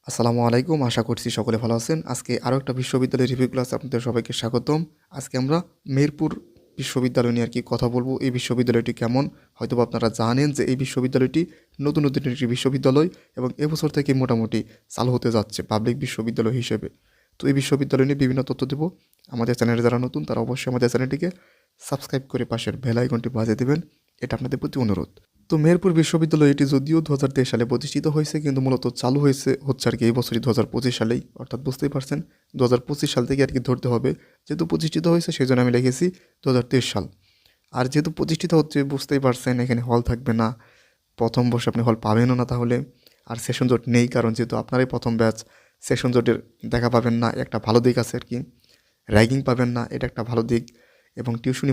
আসসালামু আলাইকুম। আশা করছি সকলে ভালো আছেন। আজকে আরও একটা বিশ্ববিদ্যালয়ের রিভিউ ক্লাসে আপনাদের সবাইকে স্বাগতম। আজকে আমরা মেহেরপুর বিশ্ববিদ্যালয় নিয়ে কথা বলবো। এই বিশ্ববিদ্যালয়টি কেমন? হয়তোবা আপনারা জানেন যে এই বিশ্ববিদ্যালয়টি নতুন একটি বিশ্ববিদ্যালয় এবং এবছর থেকে মোটামুটি চালু হতে যাচ্ছে পাবলিক বিশ্ববিদ্যালয় হিসেবে। তো এই বিশ্ববিদ্যালয় নিয়ে বিভিন্ন তথ্য দেবো। আমাদের চ্যানেলে যারা নতুন তারা অবশ্যই আমাদের চ্যানেলটিকে সাবস্ক্রাইব করে পাশের বেল আইকনটি বাজিয়ে দেবেন। এটা আপনাদের প্রতি অনুরোধ। তো মেহেরপুর বিশ্ববিদ্যালয় এটি যদিও 2023 সালে প্রতিষ্ঠিত হয়েছে, কিন্তু মূলত চালু হচ্ছে আর কি এই বছরই 2025 সালেই, অর্থাৎ বুঝতেই পারছেন 2025 সাল থেকে আর কি ধরতে হবে। যেহেতু প্রতিষ্ঠিত হয়েছে সেই জন্য আমি লিখেছি 2023 সাল। আর যেহেতু প্রতিষ্ঠিত হচ্ছে বুঝতেই পারছেন এখানে হল থাকবে না, প্রথম বর্ষে আপনি হল পাবেনও না তাহলে। আর সেশন জট নেই, কারণ যেহেতু আপনারাই প্রথম ব্যাচ, সেশন জটের দেখা পাবেন না, একটা ভালো দিক আছে আর কি। র্যাগিং পাবেন না, এটা একটা ভালো দিক। এবং টিউশনি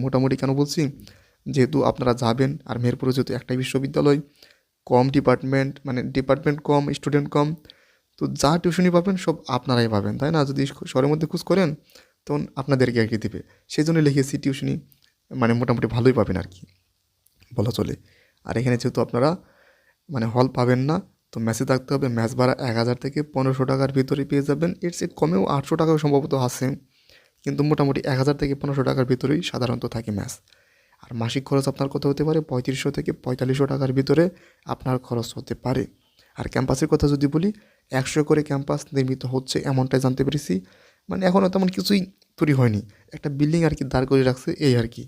মোটামুটি কেন বলছি, যেহেতু আপনারা যাবেন আর মেহেরপুরে যেহেতু একটাই বিশ্ববিদ্যালয়, কম ডিপার্টমেন্ট, মানে ডিপার্টমেন্ট কম, স্টুডেন্ট কম, তো যা টিউশনি পাবেন সব আপনারাই পাবেন, তাই না? যদি শহরের মধ্যে খোঁজ করেন তখন আপনাদেরকে আর কি দেবে। সেই জন্য লিখেছি টিউশনি মানে মোটামুটি ভালোই পাবেন আর কি বলা চলে। আর এখানে যেহেতু আপনারা মানে হল পাবেন না, তো মেসে থাকতে হবে। ম্যাচ ভাড়া 1000 থেকে 1500 টাকার ভিতরে পেয়ে যাবেন। এর চেয়ে কমেও 800 টাকাও সম্ভবত আছে, কিন্তু মোটামুটি 1000 থেকে 1500 টাকার ভিতরেই সাধারণত থাকে ম্যাচ। আর মাসিক খরচ আপনার কত হতে পারে? 3500 থেকে 4500 টাকার ভিতরে আপনার খরচ হতে পারে। আর ক্যাম্পাসের কথা যদি বলি, 100 করে ক্যাম্পাস নির্মিত হচ্ছে এমনটাই জানতে পেরেছি। মানে এখনও তেমন কিছুই তৈরি হয়নি, একটা বিল্ডিং আর কি দাঁড় করে রাখছে এই আর কি।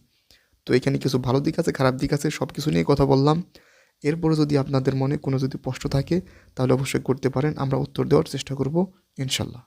তো এখানে কিছু ভালো দিক আছে, খারাপ দিক আছে, সব কিছু নিয়ে কথা বললাম। এরপরে যদি আপনাদের মনে কোনো যদি প্রশ্ন থাকে তাহলে অবশ্যই করতে পারেন, আমরা উত্তর দেওয়ার চেষ্টা করব ইনশাল্লাহ।